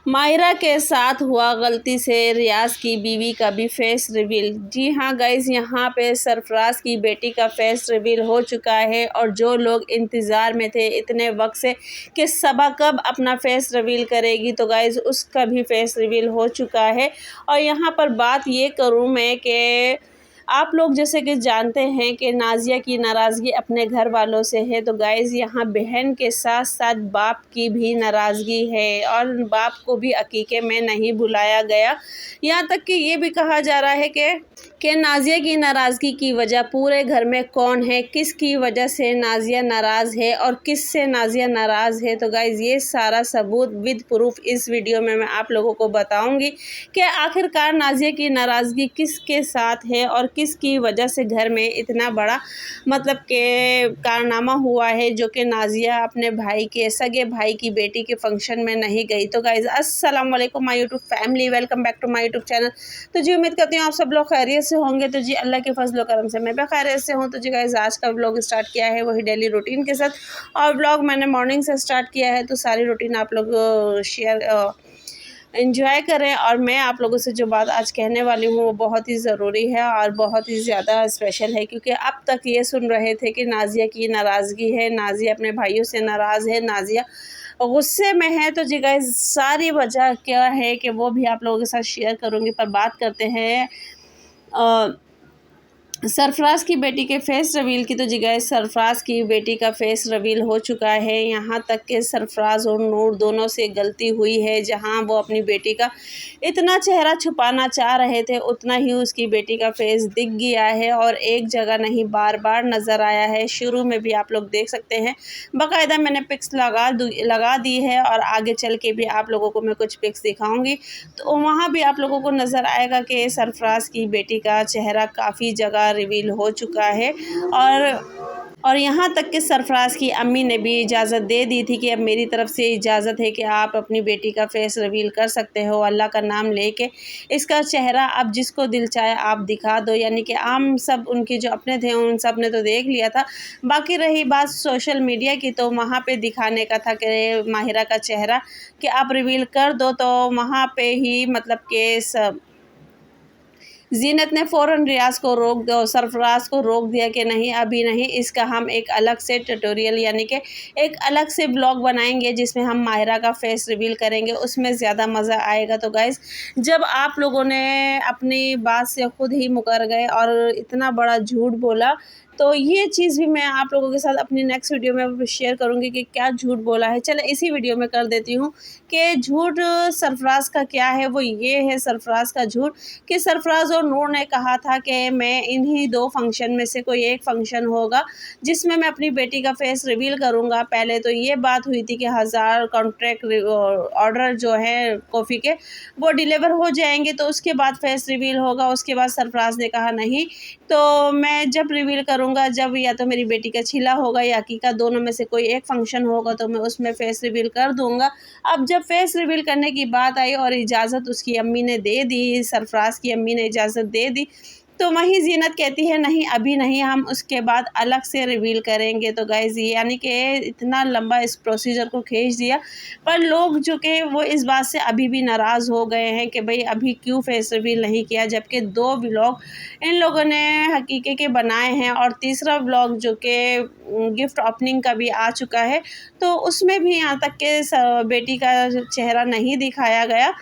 माहिरा के साथ हुआ गलती से रियाज की बीवी का भी फेस रिवील। जी हाँ गाइज़, यहाँ पे सरफराज की बेटी का फेस रिवील हो चुका है और जो लोग इंतज़ार में थे इतने वक्त से कि सबा कब अपना फेस रिवील करेगी, तो गाइज़ उसका भी फेस रिवील हो चुका है। और यहाँ पर बात ये करूँ मैं कि आप लोग जैसे कि जानते हैं कि नाज़िया की नाराज़गी अपने घर वालों से है, तो गाइज़ यहाँ बहन के साथ साथ बाप की भी नाराज़गी है और बाप को भी अकीक़े में नहीं बुलाया गया। यहाँ तक कि ये भी कहा जा रहा है कि नाज़िया की नाराज़गी की वजह पूरे घर में कौन है, किसकी वजह से नाज़िया नाराज़ है और किस से नाज़िया नाराज़ है। तो गाइज़ ये सारा सबूत विद प्रूफ इस वीडियो में मैं आप लोगों को बताऊंगी कि आखिरकार नाज़िया की नाराज़गी किसके साथ है और किसकी वजह से घर में इतना बड़ा मतलब के कारनामा हुआ है, जो कि नाज़िया अपने भाई के सगे भाई की बेटी के फंक्शन में नहीं गई। तो गाइज़ अस्सलाम वालेकुम my YouTube family, welcome back to my YouTube channel. तो जी उम्मीद करती हूँ आप सब लोग खैरियत से होंगे। तो जी अल्लाह के फजल करम से मैं भी खैरियत से हूँ। तो जी गाइज़ आज का व्लॉग स्टार्ट किया है वही डेली रूटीन के साथ, और व्लॉग मैंने मॉर्निंग से स्टार्ट किया है, तो सारी रूटीन आप लोग शेयर एंजॉय करें। और मैं आप लोगों से जो बात आज कहने वाली हूँ वो बहुत ही ज़रूरी है और बहुत ही ज़्यादा स्पेशल है, क्योंकि अब तक ये सुन रहे थे कि नाज़िया की नाराज़गी है, नाज़िया अपने भाइयों से नाराज़ है, नाज़िया गुस्से में है। तो जी गाइस सारी वजह क्या है कि वो भी आप लोगों के साथ शेयर करूँगी। पर बात करते हैं सरफराज की बेटी के फेस रिवील की। तो जी गाइस सरफराज की बेटी का फेस रिवील हो चुका है। यहाँ तक कि सरफराज और नूर दोनों से गलती हुई है। जहाँ वो अपनी बेटी का इतना चेहरा छुपाना चाह रहे थे, उतना ही उसकी बेटी का फेस दिख गया है और एक जगह नहीं बार बार नज़र आया है। शुरू में भी आप लोग देख सकते हैं, बाकायदा मैंने पिक्स लगा दी है और आगे चल के भी आप लोगों को मैं कुछ पिक्स दिखाऊंगी, तो वहाँ भी आप लोगों को नज़र आएगा कि सरफराज की बेटी का चेहरा काफ़ी जगह रिवील हो चुका है। और यहाँ तक कि सरफराज की अम्मी ने भी इजाज़त दे दी थी कि अब मेरी तरफ से इजाज़त है कि आप अपनी बेटी का फेस रिवील कर सकते हो, अल्लाह का नाम लेके इसका चेहरा अब जिसको दिल चाहे आप दिखा दो। यानी कि आम सब उनके जो अपने थे उन सब ने तो देख लिया था, बाकी रही बात सोशल मीडिया की, तो वहाँ पे दिखाने का था कि माहिरा का चेहरा कि आप रिवील कर दो। तो वहाँ पे ही मतलब कि सब जीनत ने फ़ौरन रियाज को रोक दो, सरफराज को रोक दिया कि नहीं अभी नहीं, इसका हम एक अलग से ट्यूटोरियल यानी कि एक अलग से ब्लॉग बनाएंगे जिसमें हम माहिरा का फेस रिवील करेंगे, उसमें ज़्यादा मज़ा आएगा। तो गाइज़ जब आप लोगों ने अपनी बात से खुद ही मुकर गए और इतना बड़ा झूठ बोला, तो ये चीज़ भी मैं आप लोगों के साथ अपनी नेक्स्ट वीडियो में शेयर करूँगी कि क्या झूठ बोला है। चलो इसी वीडियो में कर देती हूँ कि झूठ सरफराज का क्या है। वो ये है सरफराज का झूठ कि सरफराज और नूर ने कहा था कि मैं इन्हीं दो फंक्शन में से कोई एक फंक्शन होगा जिसमें मैं अपनी बेटी का फेस रिवील करूंगा। पहले तो ये बात हुई थी कि 1000 कॉन्ट्रैक्ट ऑर्डर जो है कॉफ़ी के वो डिलीवर हो जाएंगे, तो उसके बाद फेस रिवील होगा। उसके बाद सरफराज ने कहा नहीं, तो मैं जब रिवील करूंगा जब या तो मेरी बेटी का छिला होगा या अकीका, दोनों में से कोई एक फंक्शन होगा तो मैं उसमें फेस रिवील कर दूंगा। अब जब फेस रिवील करने की बात आई और इजाज़त उसकी अम्मी ने दे दी, सरफराज की अम्मी ने इजाज़त दे दी, तो वहीं जीनत कहती है नहीं अभी नहीं, हम उसके बाद अलग से रिवील करेंगे। तो गाइज़ यानी कि इतना लंबा इस प्रोसीजर को खींच दिया, पर लोग जो कि वो इस बात से अभी भी नाराज़ हो गए हैं कि भाई अभी क्यों फेस रिवील नहीं किया, जबकि 2 व्लॉग इन लोगों ने हकीके के बनाए हैं और तीसरा व्लॉग जो कि गिफ्ट ओपनिंग का भी आ चुका है, तो उसमें भी यहाँ तक कि बेटी का चेहरा नहीं दिखाया गया।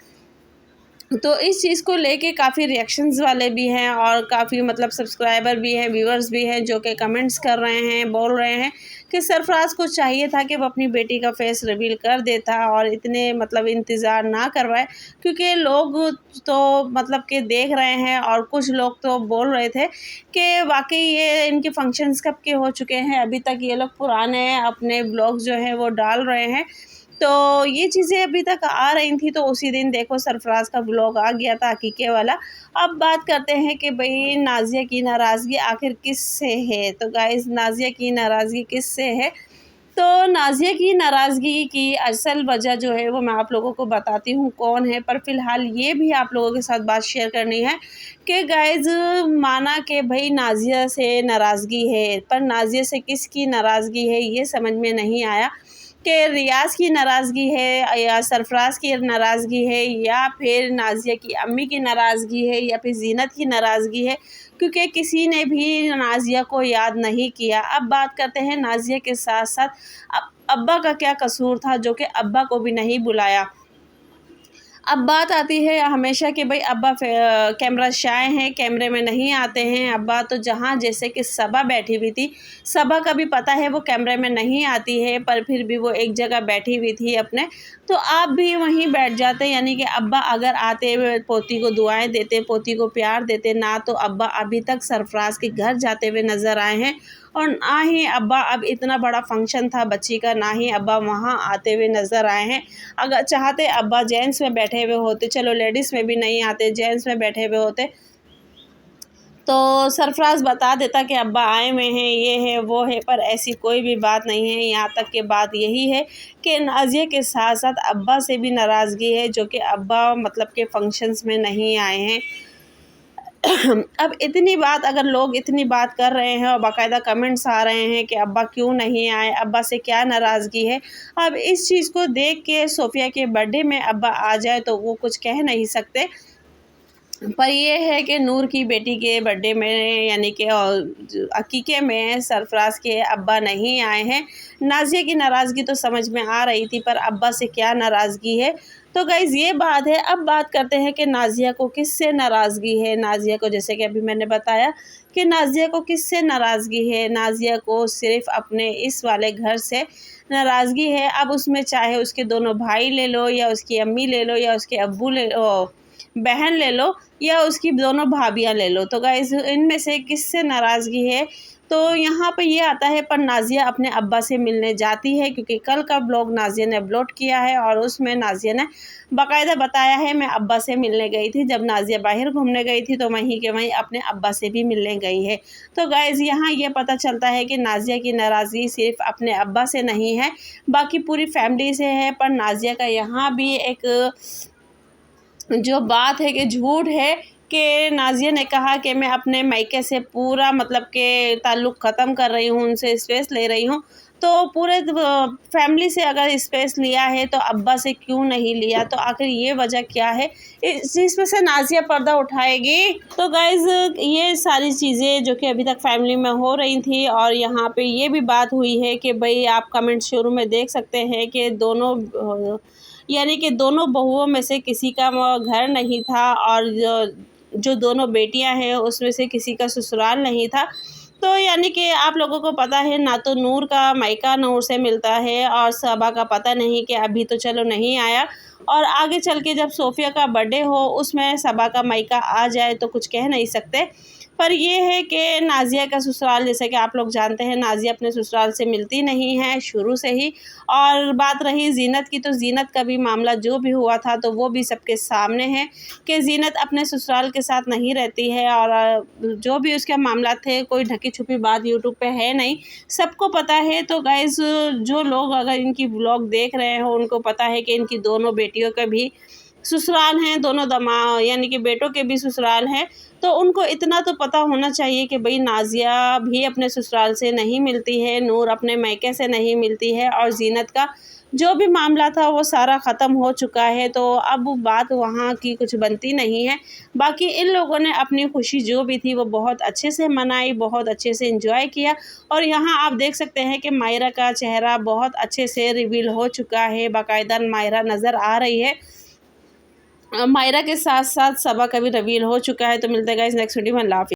तो इस चीज़ को लेके काफ़ी रिएक्शंस वाले भी हैं और काफ़ी मतलब सब्सक्राइबर भी हैं, व्यूअर्स भी हैं जो कि कमेंट्स कर रहे हैं, बोल रहे हैं कि सरफराज को चाहिए था कि वो अपनी बेटी का फेस रिवील कर देता और इतने मतलब इंतज़ार ना करवाए, क्योंकि लोग तो मतलब कि देख रहे हैं और कुछ लोग तो बोल रहे थे कि वाकई ये इनके फंक्शंस कब के हो चुके हैं, अभी तक ये लोग पुराने अपने ब्लॉग जो हैं वो डाल रहे हैं। तो ये चीज़ें अभी तक आ रही थी, तो उसी दिन देखो सरफराज का व्लॉग आ गया था हकीके वाला। अब बात करते हैं कि भाई नाज़िया की नाराज़गी आखिर किस से है। तो गाइज़ नाज़िया की नाराज़गी किस से है, तो नाज़िया की नाराज़गी की असल वजह जो है वो मैं आप लोगों को बताती हूँ कौन है। पर फ़िलहाल ये भी आप लोगों के साथ बात शेयर करनी है कि गाइज़ माना कि भाई नाज़िया से नाराज़गी है, पर नाज़िया से किसकी नाराज़गी है ये समझ में नहीं आया। कि रियाज़ की नाराज़गी है या सरफराज की नाराज़गी है या फिर नाज़िया की अम्मी की नाराज़गी है या फिर ज़ीनत की नाराज़गी है, क्योंकि किसी ने भी नाज़िया को याद नहीं किया। अब बात करते हैं नाज़िया के साथ-साथ अब्बा का क्या कसूर था जो कि अब्बा को भी नहीं बुलाया। अब बात आती है हमेशा कि भाई अब्बा कैमरा शाय हैं, कैमरे में नहीं आते हैं अब्बा। तो जहाँ जैसे कि सबा बैठी हुई थी, सबा का भी पता है वो कैमरे में नहीं आती है, पर फिर भी वो एक जगह बैठी हुई थी अपने, तो आप भी वहीं बैठ जाते। यानी कि अब्बा अगर आते हुए पोती को दुआएं देते, पोती को प्यार देते ना, तो अब्बा अभी तक सरफराज के घर जाते हुए नज़र आए हैं। और ना ही अब्बा, अब इतना बड़ा फंक्शन था बच्ची का, ना ही अब्बा वहाँ आते हुए नज़र आए हैं। अगर चाहते अब्बा जेंट्स में बैठे हुए होते, चलो लेडीज़ में भी नहीं आते, जेंट्स में बैठे हुए होते, तो सरफराज बता देता कि अब्बा आए हुए हैं, ये है वो है, पर ऐसी कोई भी बात नहीं है। यहाँ तक कि बात यही है कि नाज़िया के साथ साथ अब्बा से भी नाराज़गी है, जो कि अब्बा मतलब के फंक्शंस में नहीं आए हैं। अब इतनी बात, अगर लोग इतनी बात कर रहे हैं और बाकायदा कमेंट्स आ रहे हैं कि अब्बा क्यों नहीं आए, अब्बा से क्या नाराज़गी है, अब इस चीज़ को देख के सोफ़िया के बर्थडे में अब्बा आ जाए तो वो कुछ कह नहीं सकते। पर ये है कि नूर की बेटी के बर्थडे में यानी कि अकीक़े में सरफराज के अब्बा नहीं आए हैं। नाज़िया की नाराज़गी तो समझ में आ रही थी, पर अब्बा से क्या नाराज़गी है। तो गाइज़ ये बात है। अब बात करते हैं कि नाज़िया को किससे नाराज़गी है। नाज़िया को, जैसे कि अभी मैंने बताया कि नाज़िया को किससे नाराज़गी है, नाज़िया को सिर्फ़ अपने इस वाले घर से नाराज़गी है। अब उसमें चाहे उसके दोनों भाई ले लो या उसकी अम्मी ले लो या उसके अब्बू बहन ले लो या उसकी दोनों भाभियाँ ले लो, तो गाइज़ इनमें से किससे नाराज़गी है। तो यहाँ पे ये आता है, पर नाज़िया अपने अब्बा से मिलने जाती है, क्योंकि कल का ब्लॉग नाज़िया ने अपलोड किया है और उसमें नाज़िया ने बाकायदा बताया है, मैं अब्बा से मिलने गई थी। जब नाज़िया बाहर घूमने गई थी तो वहीं के वहीं अपने अब्बा से भी मिलने गई है। तो गाइज़ यहाँ ये पता चलता है कि नाज़िया की नाराज़गी सिर्फ़ अपने अब्बा से नहीं है, बाकी पूरी फैमिली से है। पर नाज़िया का यहाँ भी एक जो बात है कि झूठ है कि नाज़िया ने कहा कि मैं अपने मायके से पूरा मतलब के ताल्लुक़ ख़त्म कर रही हूँ, उनसे स्पेस ले रही हूँ। तो पूरे फैमिली से अगर स्पेस लिया है तो अब्बा से क्यों नहीं लिया? तो आखिर ये वजह क्या है? इस चीज़ पे से नाज़िया पर्दा उठाएगी। तो गाइज़ ये सारी चीज़ें जो कि अभी तक फैमिली में हो रही थी, और यहाँ पे ये भी बात हुई है कि भई आप कमेंट शुरू में देख सकते हैं कि दोनों यानी कि दोनों बहुओं में से किसी का घर नहीं था, और जो दोनों बेटियां हैं उसमें से किसी का ससुराल नहीं था। तो यानी कि आप लोगों को पता है, ना तो नूर का मायका नूर से मिलता है और सबा का पता नहीं कि अभी तो चलो नहीं आया, और आगे चल के जब सोफ़िया का बर्थडे हो उसमें सबा का मायका आ जाए तो कुछ कह नहीं सकते। पर ये है कि नाज़िया का ससुराल, जैसे कि आप लोग जानते हैं, नाज़िया अपने ससुराल से मिलती नहीं है शुरू से ही। और बात रही ज़ीनत की, तो ज़ीनत का भी मामला जो भी हुआ था तो वो भी सबके सामने है कि ज़ीनत अपने ससुराल के साथ नहीं रहती है, और जो भी उसके मामला थे, कोई ढकी छुपी बात यूट्यूब पे है नहीं, सबको पता है। तो गाइज़ जो लोग अगर इनकी व्लॉग देख रहे हो उनको पता है कि इनकी दोनों बेटियों का भी ससुराल हैं, दोनों यानी कि बेटों के भी ससुराल हैं। तो उनको इतना तो पता होना चाहिए कि भई नाज़िया भी अपने ससुराल से नहीं मिलती है, नूर अपने मायके से नहीं मिलती है, और ज़ीनत का जो भी मामला था वो सारा ख़त्म हो चुका है। तो अब बात वहाँ की कुछ बनती नहीं है। बाकी इन लोगों ने अपनी खुशी जो भी थी वो बहुत अच्छे से मनाई, बहुत अच्छे से एंजॉय किया। और यहाँ आप देख सकते हैं कि मायरा का चेहरा बहुत अच्छे से रिवील हो चुका है, बाकायदा मायरा नज़र आ रही है। मायरा के साथ साथ सबा का भी रिवील हो चुका है। तो मिलते हैं गाइस नेक्स्ट वीडियो में। अल्लाह हाफ़िज़।